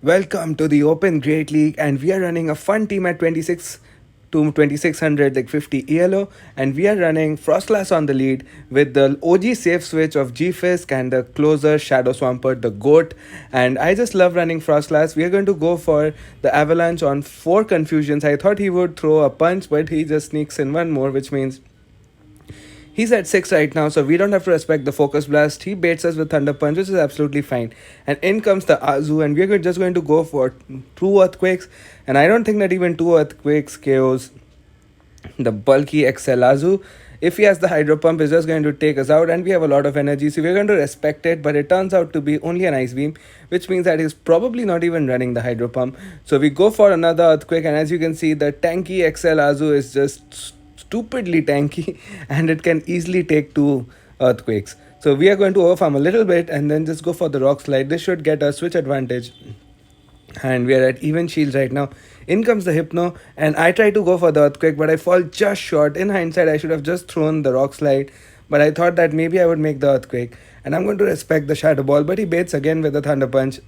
Welcome to the Open Great League, and we are running a fun team at 26 to 2600 like 50 ELO, and we are running Frostlass on the lead with the OG safe switch of G-Fisk and the closer Shadow Swampert, the GOAT. And I just love running Frostlass. We are going to go for the Avalanche on 4 confusions. I thought he would throw a punch, but he just sneaks in one more, which means he's at 6 right now, so we don't have to respect the Focus Blast. He baits us with Thunder Punch, which is absolutely fine. And in comes the Azu, and we're just going to go for 2 Earthquakes. And I don't think that even 2 Earthquakes KOs the bulky XL Azu. If he has the Hydro Pump, it's just going to take us out, and we have a lot of energy, so we're going to respect it. But it turns out to be only an Ice Beam, which means that he's probably not even running the Hydro Pump. So we go for another Earthquake, and as you can see, the tanky XL Azu is just stupidly tanky and it can easily take 2 Earthquakes. So we are going to overfarm a little bit and then just go for the Rock Slide. This should get a switch advantage, and we are at even shields right now. In comes the Hypno, and I try to go for the Earthquake, but I fall just short. In hindsight, I should have just thrown the Rock Slide, but I thought that maybe I would make the Earthquake, and I'm going to respect the Shadow Ball. But he baits again with the Thunder Punch,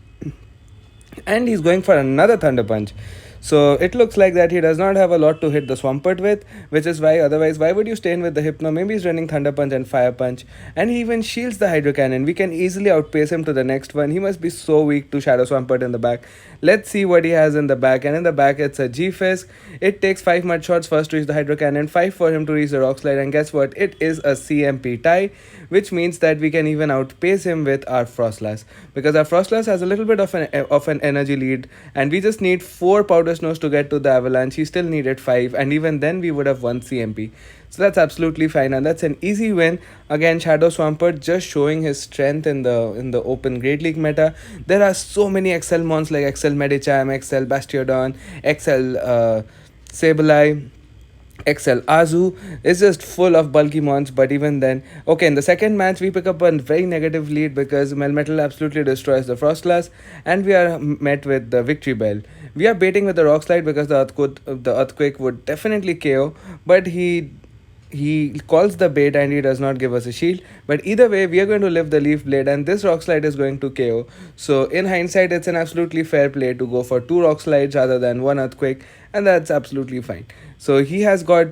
and he's going for another Thunder Punch. So it looks like that he does not have a lot to hit the Swampert with, which is why otherwise why would you stay in with the Hypno? Maybe he's running Thunder Punch and Fire Punch, and he even shields the Hydro Cannon. We can easily outpace him to the next one. He must be so weak to Shadow Swampert in the back. Let's see what he has in the back, and in the back it's a G-Fisk. It takes 5 mud shots first to reach the Hydro Cannon, 5 for him to reach the Rock Slide, and guess what? It is a CMP tie, which means that we can even outpace him with our Frostlass, because our Frostlass has a little bit of an energy lead, and we just need 4 Powder Snows to get to the Avalanche. He still needed 5, and even then we would have won CMP. So that's absolutely fine, and that's an easy win. Again, Shadow Swampert just showing his strength in the Open Great League meta. There are so many XL mons like XL Medicham, XL Bastiodon, XL Sableye, XL Azu is just full of bulky mons. But even then, okay, in the second match we pick up a very negative lead because Melmetal absolutely destroys the Frostlass, and we are met with the Victory Bell. We are baiting with the Rock Slide because the Earthquake would definitely KO, but he calls the bait and he does not give us a shield. But either way, we are going to live the Leaf Blade, and this Rock Slide is going to KO. So in hindsight, it's an absolutely fair play to go for 2 Rock Slides rather than 1 Earthquake, and that's absolutely fine. So he has got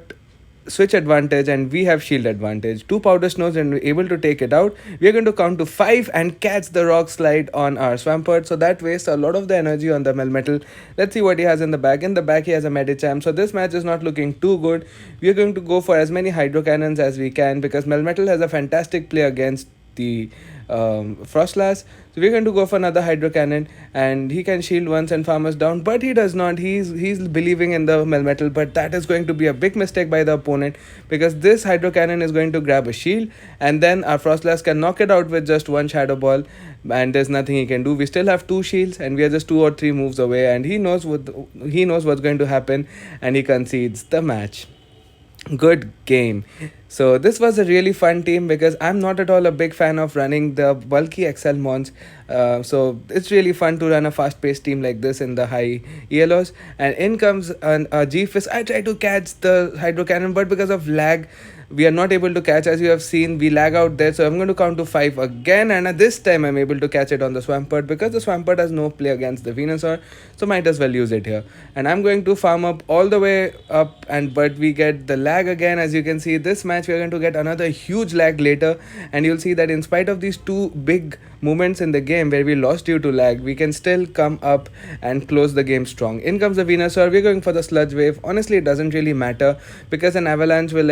switch advantage and we have shield advantage. 2 Powder Snows and we're able to take it out. We are going to count to 5 and catch the Rock Slide on our Swampert, so that wastes a lot of the energy on the Melmetal. Let's see what he has in the back. In the back he has a Medicham, so this match is not looking too good. We are going to go for as many Hydro Cannons as we can because Melmetal has a fantastic play against the Frostlass. So we're going to go for another Hydro Cannon, and he can shield once and farm us down, but he does not. He's believing in the Melmetal, but that is going to be a big mistake by the opponent because this Hydro Cannon is going to grab a shield, and then our Frostlass can knock it out with just 1 Shadow Ball, and there's nothing he can do. We still have 2 shields, and we are just 2 or 3 moves away, and he knows what's going to happen, and he concedes the match. Good game. So this was a really fun team because I'm not at all a big fan of running the bulky XL mons. So it's really fun to run a fast-paced team like this in the high ELOs. And in comes a G-Fisk. I try to catch the Hydro Cannon, but because of lag, we are not able to catch. As you have seen, we lag out there, so I'm going to count to 5 again, and this time I'm able to catch it on the Swampert because the Swampert has no play against the Venusaur, so might as well use it here. And I'm going to farm up all the way up, but we get the lag again. As you can see, this match we're going to get another huge lag later, and you'll see that in spite of these 2 big moments in the game where we lost due to lag, we can still come up and close the game strong. In comes the Venusaur. We're going for the Sludge Wave. Honestly, it doesn't really matter because an Avalanche will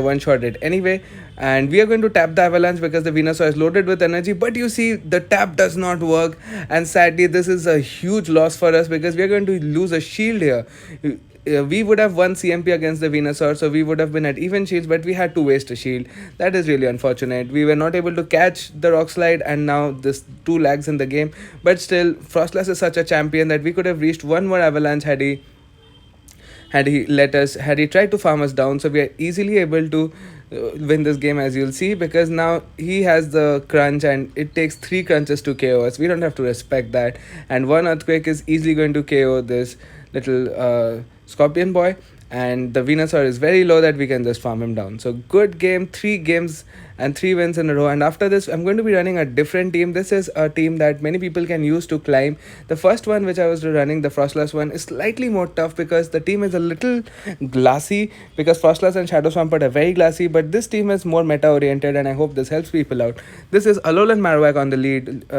one-shot it anyway, and we are going to tap the Avalanche because the Venusaur is loaded with energy. But you see, the tap does not work, and sadly this is a huge loss for us because we are going to lose a shield here. We would have won CMP against the Venusaur, so we would have been at even shields, but we had to waste a shield. That is really unfortunate. We were not able to catch the Rock Slide, and now this 2 lags in the game. But still, Frostlass is such a champion that we could have reached 1 more Avalanche had he tried to farm us down. So we are easily able to win this game, as you'll see, because now he has the crunch and it takes 3 crunches to KO us. We don't have to respect that, and 1 Earthquake is easily going to KO this little Scorpion boy, and the Venusaur is very low that we can just farm him down. So good game, 3 games and 3 wins in a row. And after this, I'm going to be running a different team. This is a team that many people can use to climb. The first one which I was running, the Frostlass one, is slightly more tough because the team is a little glassy, because Frostlass and Shadow Swampert are very glassy, but this team is more meta oriented, and I hope this helps people out. This is Alolan Marowak on the lead,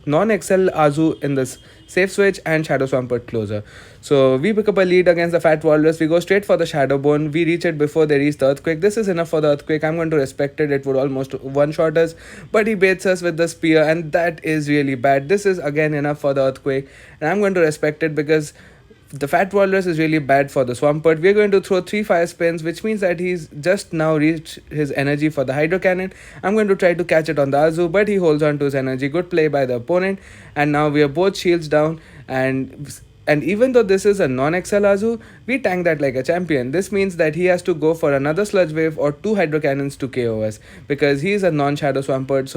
non-XL Azu in this safe switch, and Shadow Swampert closer. So we pick up a lead against the Fat Walrus. We go straight for the Shadow Bone. We reach it before they reach the Earthquake. This is enough for the Earthquake. I'm going to respect it. It would almost one-shot us, but he baits us with the Spear, and that is really bad. This is again enough for the Earthquake, and I'm going to respect it because the Fat Walrus is really bad for the Swampert. We're going to throw 3 fire spins, which means that he's just now reached his energy for the Hydro Cannon. I'm going to try to catch it on the Azu, but he holds on to his energy. Good play by the opponent. And now we are both shields down, and even though this is a non-XL Azu, we tank that like a champion. This means that he has to go for another Sludge Wave or 2 Hydro Cannons to KO us, because he is a non-Shadow Swampert,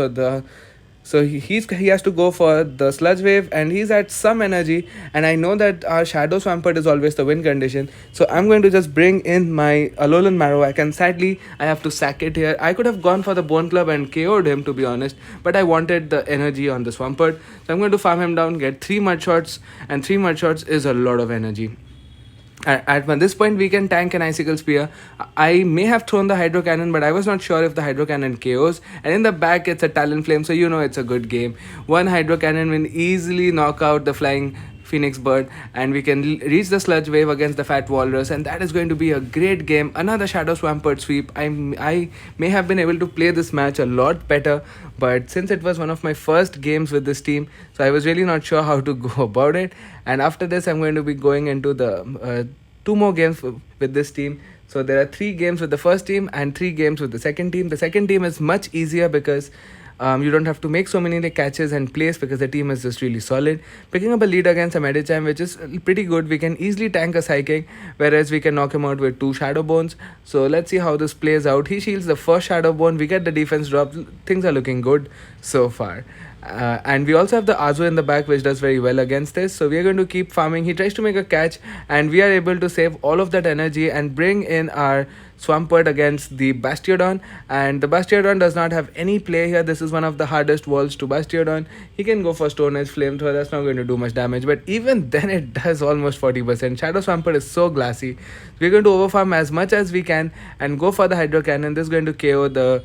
so he has to go for the Sludge Wave, and he's at some energy, and I know that our Shadow Swampert is always the win condition. So I'm going to just bring in my Alolan Marowak, and sadly I have to sack it here. I could have gone for the Bone Club and KO'd him, to be honest, but I wanted the energy on the Swampert. So I'm going to farm him down, get 3 Mud Shots, and 3 Mud Shots is a lot of energy. At this point, we can tank an Icicle Spear. I may have thrown the Hydro Cannon, but I was not sure if the Hydro Cannon KOs. And in the back, it's a Talonflame, so you know it's a good game. One Hydro Cannon will easily knock out the Flying Phoenix Bird, and we can reach the Sludge Wave against the Fat Walrus, and that is going to be a great game. Another Shadow Swampert sweep. I may have been able to play this match a lot better, but since it was one of my first games with this team, so I was really not sure how to go about it. And after this, I'm going to be going into the 2 more games with this team. So there are 3 games with the first team and 3 games with the second team. The second team is much easier because you don't have to make so many catches and plays, because the team is just really solid. Picking up a lead against a Medicham, which is pretty good. We can easily tank a Psychic, whereas we can knock him out with 2 Shadow Bones. So let's see how this plays out. He shields the first Shadow Bone. We get the defense drop. Things are looking good so far. And we also have the Azu in the back, which does very well against this. So we are going to keep farming. He tries to make a catch, and we are able to save all of that energy and bring in our Swampert against the Bastiodon. And the Bastiodon does not have any play here. This is one of the hardest walls to Bastiodon. He can go for Stone Edge Flamethrower. That's not going to do much damage, but even then it does almost 40%. Shadow Swampert is so glassy. We're going to overfarm as much as we can and go for the Hydro Cannon. This is going to KO the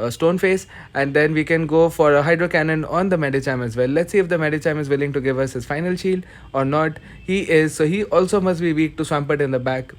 Stone Face, and then we can go for a Hydro Cannon on the Medicham as well. Let's see if the Medicham is willing to give us his final shield or not. He is, so he also must be weak to Swampert in the back.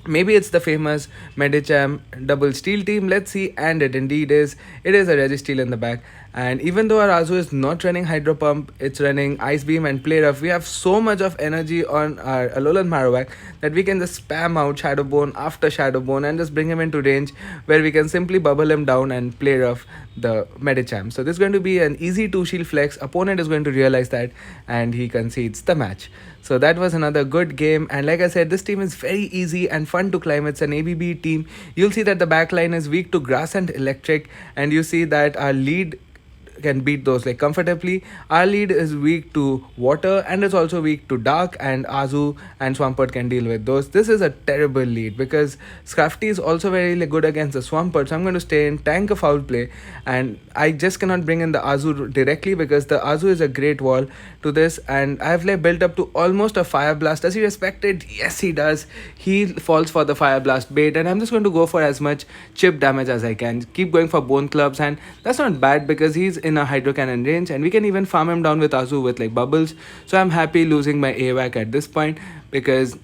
Maybe it's the famous Medicham double steel team. Let's see, and it indeed is. It is a Registeel in the back. And even though our Azu is not running Hydro Pump, it's running Ice Beam and Play Rough, we have so much of energy on our Alolan Marowak that we can just spam out Shadow Bone after Shadow Bone and just bring him into range, where we can simply bubble him down and Play Rough the Medicham. So this is going to be an easy 2 shield flex. Opponent is going to realize that, and he concedes the match. So that was another good game, and like I said, this team is very easy and fun to climb. It's an ABB team. You'll see that the backline is weak to Grass and Electric, and you see that our lead can beat those like comfortably. Our lead is weak to water and is also weak to dark, and Azu and Swampert can deal with those. This is a terrible lead because Scrafty is also very good against the Swampert, so I'm going to stay in, tank a foul play, and I just cannot bring in the Azu directly because the Azu is a great wall to this, and I have built up to almost a Fire Blast. Does he respect it? Yes, he does. He falls for the Fire Blast bait, and I'm just going to go for as much chip damage as I can. Keep going for Bone Clubs, and that's not bad because he's in a Hydro Cannon range, and we can even farm him down with Azu with bubbles. So I'm happy losing my AWAC at this point, because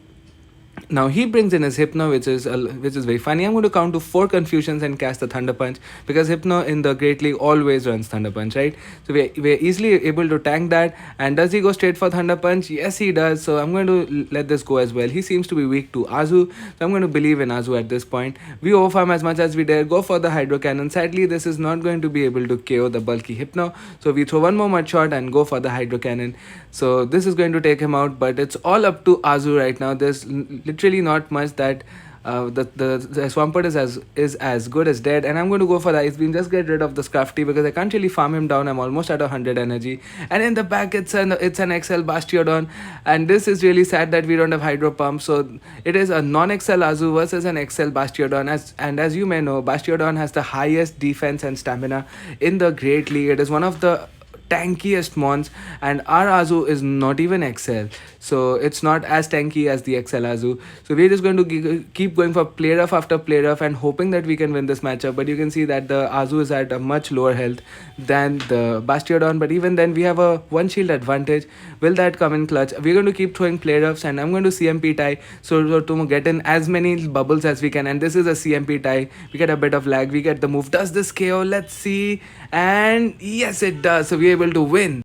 now he brings in his Hypno, which is very funny. I'm going to count to 4 Confusions and cast the Thunder Punch, because Hypno in the Great League always runs Thunder Punch, right? So we're easily able to tank that. And does he go straight for Thunder Punch? Yes, he does. So I'm going to let this go as well. He seems to be weak to Azu, so I'm going to believe in Azu at this point. We overfarm as much as we dare, go for the Hydro Cannon. Sadly, this is not going to be able to KO the bulky Hypno, so we throw one more Mud Shot and go for the Hydro Cannon. So this is going to take him out, but it's all up to Azu right now. There's literally not much that The Swampert is as good as dead, and I'm going to go for the Ice Beam. Just get rid of the Scrafty because I can't really farm him down. I'm almost at 100 energy, and in the back it's an XL Bastiodon, and this is really sad that we don't have Hydro Pump. So it is a non-XL Azu versus an XL Bastiodon, as you may know, Bastiodon has the highest defense and stamina in the Great League. It is one of the tankiest mons, and our Azu is not even XL, so it's not as tanky as the XL Azu. So we're just going to keep going for play rough after play rough and hoping that we can win this matchup. But you can see that the Azu is at a much lower health than the Bastiodon, but even then we have a one shield advantage. Will that come in clutch? We're going to keep throwing play roughs, and I'm going to CMP tie so to get in as many bubbles as we can. And this is a CMP tie. We get a bit of lag, we get the move. Does this KO? Let's see. And yes, it does. So we're able to win.